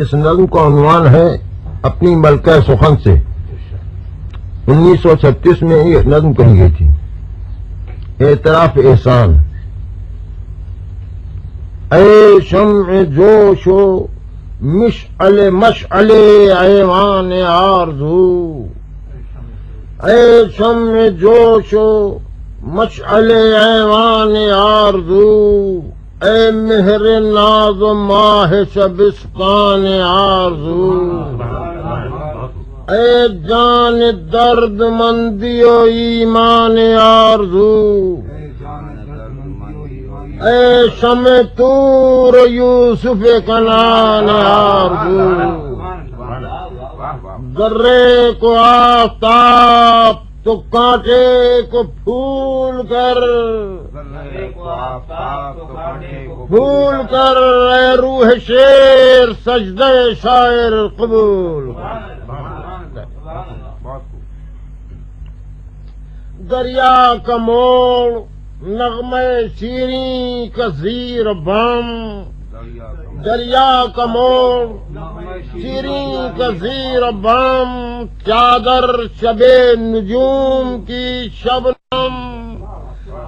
اس نظم کا عنوان ہے اپنی ملکہ سخن سے. 1936 میں یہ نظم کہی گئی تھی. اعتراف احسان. اے شمع جوش و مشعل ایوان آرزو، اے شمع جوش و مشعل ایوان آرزو، اے مہر ناز و ماہ شبستان آرزو، اے جان درد مندی و ایمان آرزو، اے شمع طور یوسف کنان آرزو، ذرے کو آفتاب تو کانٹے کو پھول کر، پھول کر اے روح شیر سجدہ شاعر قبول. دریا کا موڑ نغمے شیریں کا زیر بم، دریا کا موڑ شیریں کا زیر بم، چادر شب نجوم کی شبنم،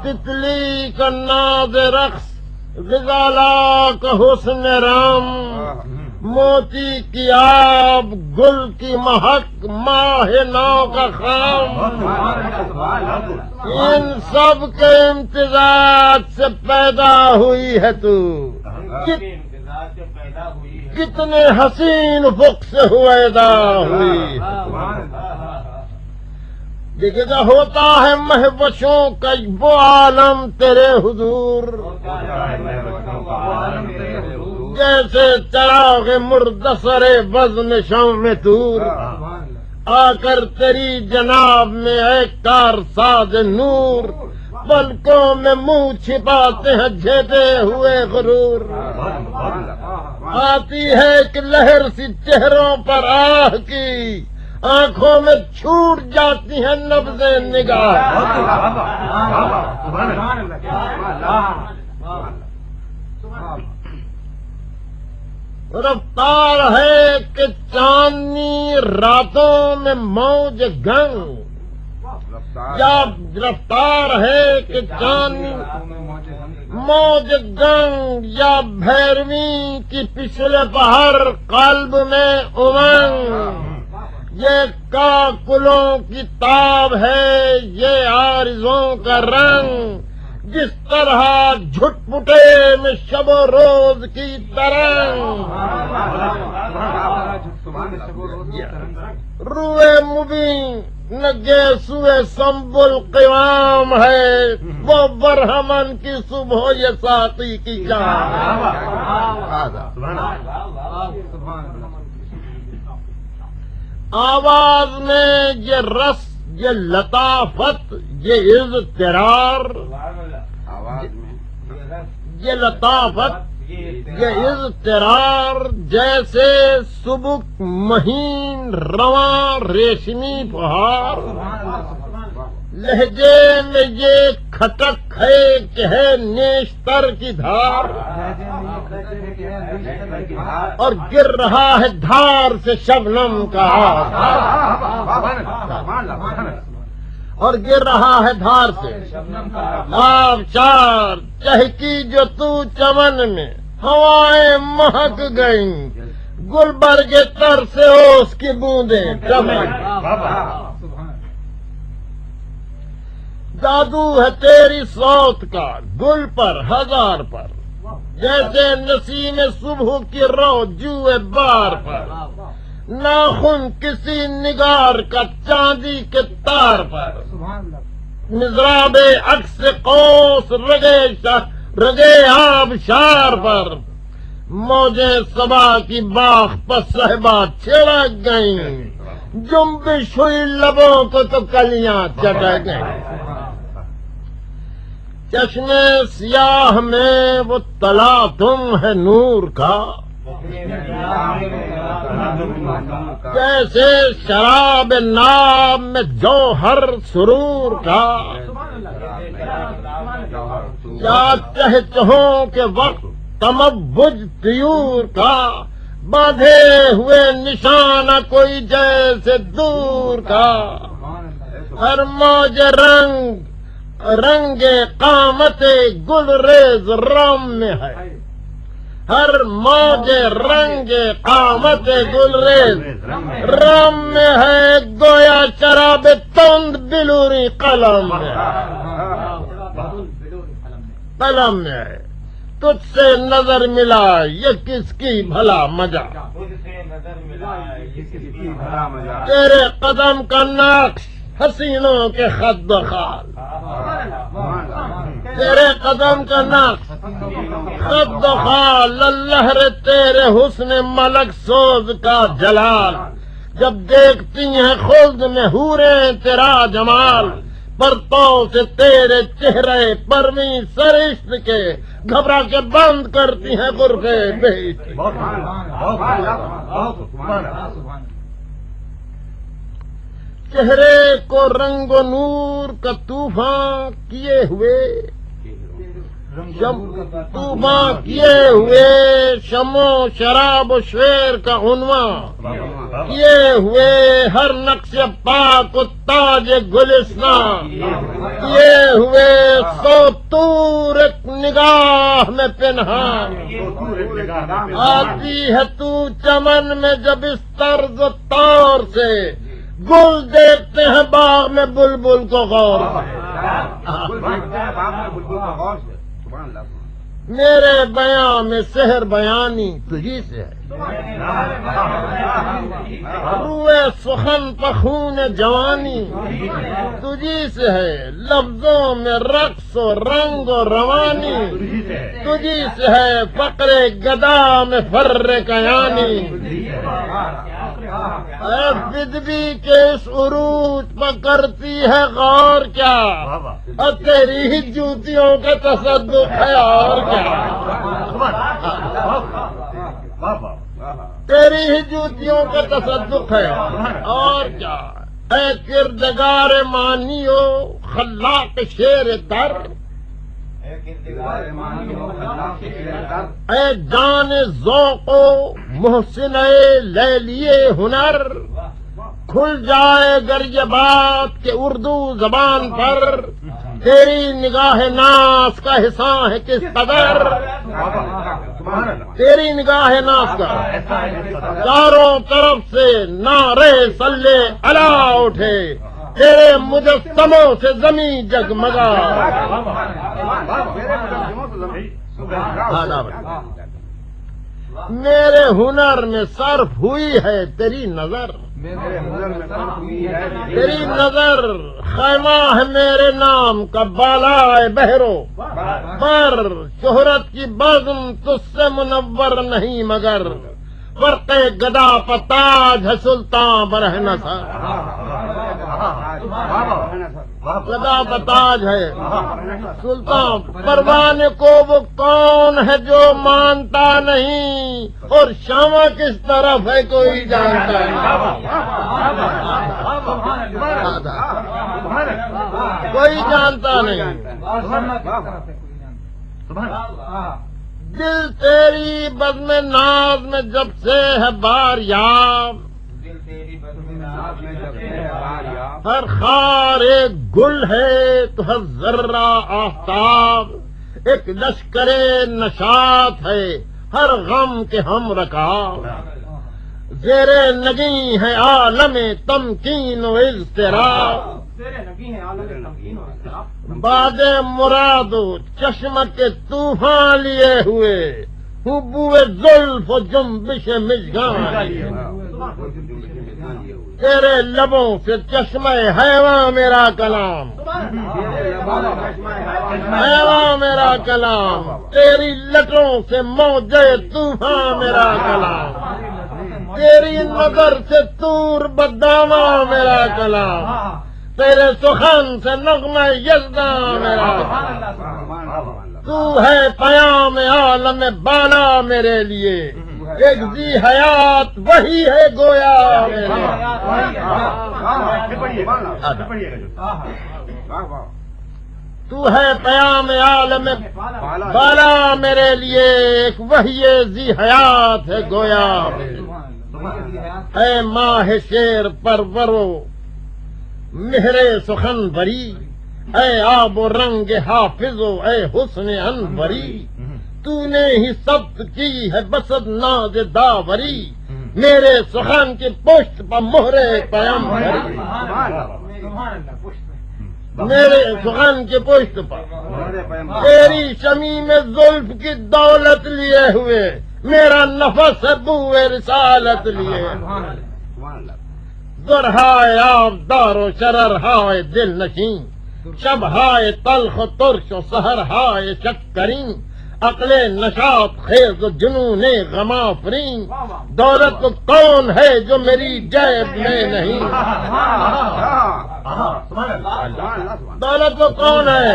تتلی کا ناز رقص غزالہ کا حسن رم، موتی کی آب گل کی مہک ماہ نو کا خم، ان سب کے امتزاج سے پیدا ہوئی ہے تو، کتنے حسین افق سے ہویدا ہوئی. دیکھتا ہوتا ہے مہوشوں کا وہ عالم تیرے حضور، جیسے چراغ مردسر بزم شمع طور، آ کر تیری جناب میں اے کارساز نور، پلکوں میں منہ چھپاتے ہیں جھیدے ہوئے غرور. آتی ہے ایک لہر سی چہروں پر آہ کی، آنکھوں میں چھوٹ جاتی ہیں نبض نگاہ. رفتار ہے کہ چاندنی راتوں میں موج گنگ، یا رفتار ہے کہ چاندنی موج گنگ، یا بھیرویں کی پچھلے پہر قلب میں امنگ. یہ کاکلوں کی تاب ہے یہ عارضوں کا رنگ، جس طرح جھٹپٹے میں شب و روز کی ترنگ. روئے مبین نگے سوئے سنبل قوام ہے، وہ برہمن کی صبح یہ ساقی کی جان. آواز میں یہ رس، یہ لطافت، یہ اضطرار، یہ لطافت، یہ اضطرار، جیسے سبک مہین رواں ریشمی بہار. لہجے میں یہ کھٹک ہے کہ ہے نیشتر کی دھار، اور گر رہا ہے دھار سے شبنم کا اور گر رہا ہے دھار سے آبشار. چہکی جو تو چمن میں ہوائیں مہک گئیں، گلبرگ تر سے اوس کی بوندیں چمک. جادو ہے تیری صوت کا گل پر ہزار پر، جیسے نسیم صبح کی رو جوئے بار پر، ناخن کسی نگار کا چاندی کے تار پر، مضراب عکس قوس رگے آبشار پر. موجیں صبا کی باغ پر صحبا چھڑک گئیں، جنبش ہوئی لبوں کو تو کلیاں چٹک گئیں. چشمے سیاہ میں وہ تلاطم ہے نور کا، جیسے شراب ناب میں جوہر سرور کا. کیا چہچہوں کے وقت تمبج طیور کا، باندھے ہوئے نشانہ کوئی جیسے دور کا، ہر موج رنگ قامت گل ریز رام میں ہے، ہر موج رنگ قامت گل ریز رام میں ہے، گویا شراب تند بلوری قلم میں قلم میں ہے۔ تجھ سے نظر ملا یہ کس کی بھلا مزہ، تیرے قدم کا نقش حسینوں کے خد و خال، تیرے قدم کا نقش خد و خال، اللہ رے تیرے حسن ملک سوز کا جلال، جب دیکھتی ہیں خلد میں حوریں تیرا جمال، پرتوں سے تیرے چہرے پرویں سرشت کے، گھبرا کے بند کرتی ہیں غرفے بہشت۔ چہرے کو رنگ و نور کا طوفان کیے ہوئے، طوفان کیے ہوئے، شمع شراب و شعر کا عنوان کیے ہوئے، ہر نقش پاک و تاج گلستان کیے ہوئے، سو تور ایک نگاہ میں پنہان، آتی ہے تو چمن میں جب اس طرز و طور سے، گل دیکھتے ہیں باغ میں بلبل کو غور سے، میرے بیان میں سحر بیانی تجھی سے ہے، روئے سخن پخون جوانی تجھی سے ہے، لفظوں میں رقص و رنگ و روانی تجھی سے ہے، فقر گدا میں فر کیانی، اے بدبی کے اس عروج پر کرتی ہے غور کیا، اور تیری ہی جوتیوں کا تصدق ہے اور کیا، تیری ہی جوتیوں کا تصدق ہے اور کیا، اے کردگار مانیو خلاق شیر در، اے جان ذوق و محسن لیلیے ہنر، کھل جائے گر یہ بات کہ اردو زبان پر تیری نگاہ ناز کا حصہ ہے کس قدر، تیری نگاہ ناز کا چاروں طرف سے نعرے صلی علی اٹھے، تیرے مجسموں سے زمین جگمگا، میرے ہنر میں صرف ہوئی ہے تیری نظر، تیری نظر خیمہ ہے میرے نام کا بالائے بہرو پر، شہرت کی بزم تجھ سے منور نہیں مگر، فرق گدا پتاج ہے سلطان برہنہ سر، گدا پتاج ہے سلطان، پروانے کو وہ کون ہے جو مانتا نہیں، اور شامہ کس طرف ہے کوئی جانتا نہیں، کوئی جانتا نہیں، دل تیری بزم ناز میں جب سے ہے بار یاب، ہر خار ایک گل ہے تو ہر ذرہ آفتاب، ایک لشکر نشاط ہے ہر غم کے ہم رکاب، زیر نگیں ہے عالم تمکین و اضطراب، باد مراد و چشم کے طوفان لیے ہوئے، بوئے زلف و جنبش مژگاں، تیرے لبوں سے چشمہ حیواں میرا کلام، حیواں میرا کلام، تیری لٹوں سے موجے طوفان میرا کلام، تیری نظر سے طور بداماں میرا کلام، تیرے سخن سے نغمہ یزداں میرا کلام، تو ہے پیام عالم بالا میرے لیے، ایک ذی حیات وہی ہے گویا میرے، تو ہے پیام عالم بالا میرے لیے، ایک وحی ذی حیات ہے گویا، اے ماہ شیر پرورو مہر سخن بری، اے آب و رنگ حافظو اے حسن انوری، تو نے ہی ثبت کی ہے بسد ناز داوری، میرے سخن کی پشت پر مہرے پیمبری، میرے سخن کی پشت پر تیری شمیم زلف کی دولت لیے ہوئے، میرا نفس ہے بوئے رسالت لیے، درہائے آبدار و شرر ہائے دل نشین، شب ہائے تلخ و ترش و سحر ہائے شکرین، عقل نشاط خیز و جنون غم آفرین، دولت کون ہے جو میری جیب میں نہیں، دولت کون ہے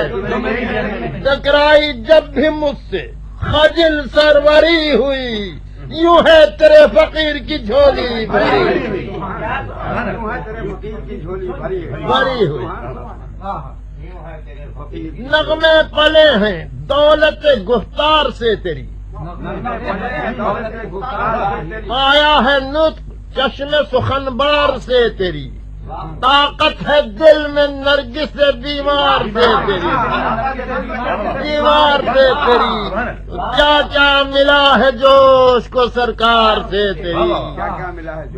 ٹکرائی جب بھی مجھ سے خجل سروری ہوئی، یوں ہے تیرے فقیر کی جھولی بھری ہوئی، نغمے پلے ہیں دولت گفتار سے تیری، آیا ہے نطق چشم سخن بار سے تیری، طاقت ہے دل میں نرگس بیمار سے تیری، دیوار سے تیری، کیا کیا ملا ہے جوش کو سرکار سے تیری،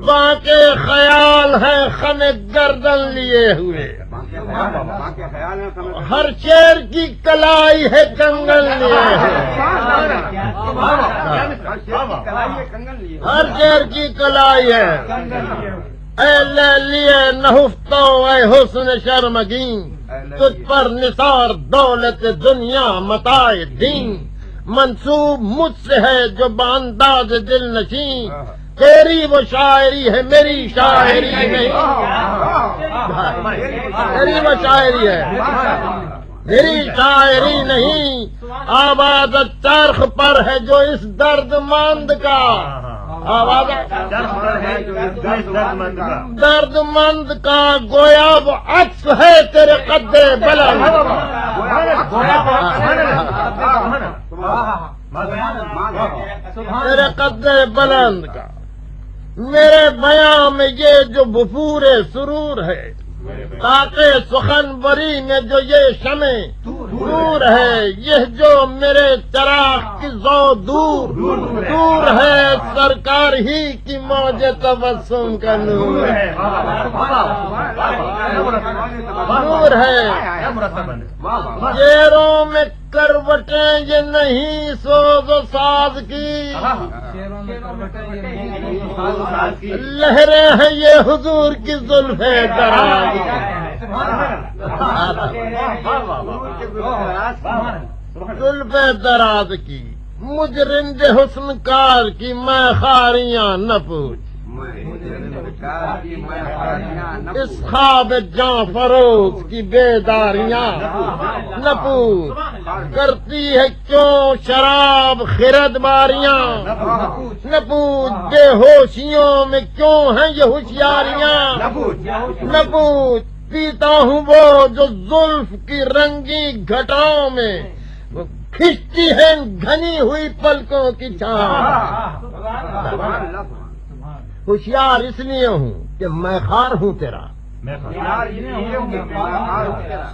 باقی خیال ہے خم گردن لیے ہوئے، ہر شیر کی کلائی ہے کنگن لیے ہوئے، ہر شیر کی کلائی ہے، اے لیے نہفتو اے حسن شرمگین، تجھ پر نثار دولت دنیا متاع دین، منسوب مجھ سے ہے جو بانداز دل نشین، تیری وہ شاعری ہے میری شاعری نہیں، تیری وہ شاعری ہے میری شاعری نہیں، آواز چرخ پر ہے جو اس درد مند کا، آواز درد مند کا گویا وہ عکس ہے تیرے قد بلند، تیرے قد بلند کا، میرے بیان میں یہ جو بفور سرور ہے، تاکہ سخن بری میں جو یہ شمع نور ہے، یہ جو میرے چراغ کی ذو دور ہے، سرکار ہی کی موج تبسم کا نور ہے، نور ہے، شیروں میں کروٹیں یہ نہیں سوز و ساز کی، لہریں ہیں یہ حضور کی زلفیں دراز، زلفیں دراز کی، مجھ رند حسن کار کی میں خاریاں نہ پوچھ، اس خواب جاں فروز کی بیداریاں نہ پوچھ، کرتی ہے کیوں شراب خرد باریاں نہ پوچھ، بے ہوشیوں میں کیوں ہیں یہ ہوشیاریاں نہ پوچھ، پیتا ہوں وہ جو زلف کی رنگی گھٹاؤں میں کھچتی ہے گھنی ہوئی پلکوں کی چھاؤں، ہوشیار اس لیے ہوں کہ میں خار ہوں تیرا،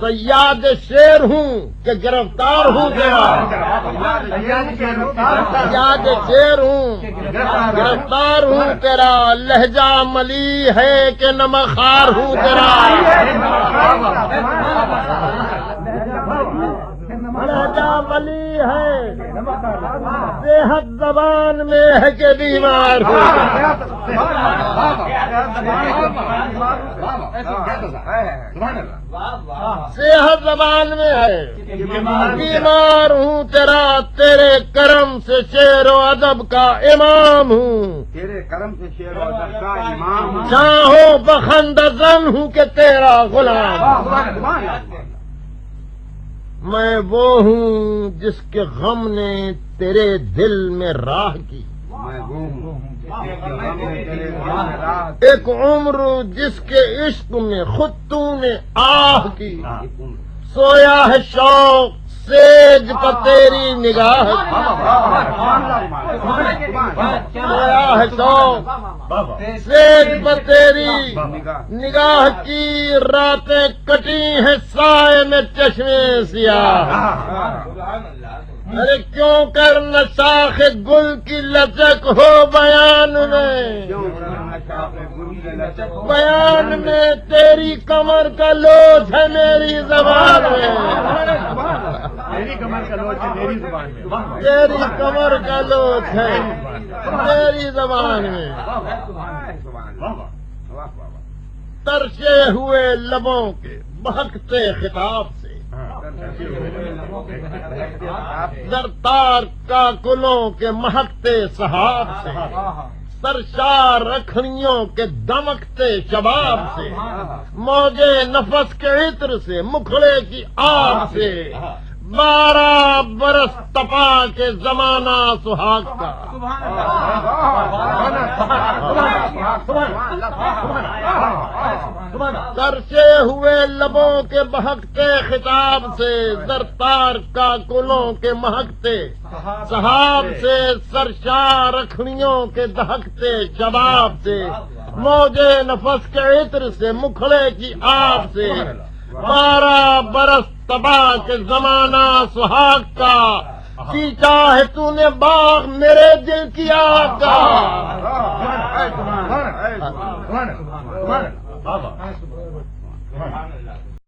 سیاد شیر ہوں کہ گرفتار ہوں تیرا، سیاد شیر ہوں گرفتار ہوں تیرا، لہجہ ملی ہے کہ نمخار ہوں تیرا، لہجہ ملی ہے صحت زبان میں ہے کہ بیمار ہوں، صحت زبان میں ہے بیمار ہوں تیرا، تیرے کرم سے شعر و ادب کا امام ہوں، تیرے کرم سے شعر و ادب کا امام ہوں، چاہو بخندہ زن ہوں کہ تیرا غلام، میں وہ ہوں جس کے غم نے تیرے دل میں راہ کی، ایک عمر جس کے عشق میں خود تو نے آہ کی، سویا ہے شوق سیج پر تیری نگاہ سویا ہے شوق سیج پر تیری نگاہ کی راتیں کٹی ہیں سائے میں چشمے سیاہ ارے کیوں کر نہ شاخ گل کی لچک ہو بیان میں تیری کمر کا لوچ ہے میری زبان میں تیری کمر کا لوچ ہے میری زبان میں تیری کمر کا لوچ ہے میری زبان میں ترشے ہوئے لبوں کے بہکتے خطاب سے زرتار کا گلوں کے مہکتے سحاب سے سرشار رکھڑیوں کے دمکتے شباب سے موجے نفس کے عطر سے مکھڑے کی آگ سے 12 برس تپا کے زمانہ سہاگ کا ترشے ہوئے لبوں کے بہکتے خطاب سے زرتار کا گلوں کے مہکتے سحاب سے سرشار رکھڑیوں کے دہکتے شباب سے موجے نفس کے عطر سے مکھڑے کی آب سے 12 برس تباہ کے زمانہ سہاگ کا سینچا ہے تو نے باغ میرے دل کی آگ کا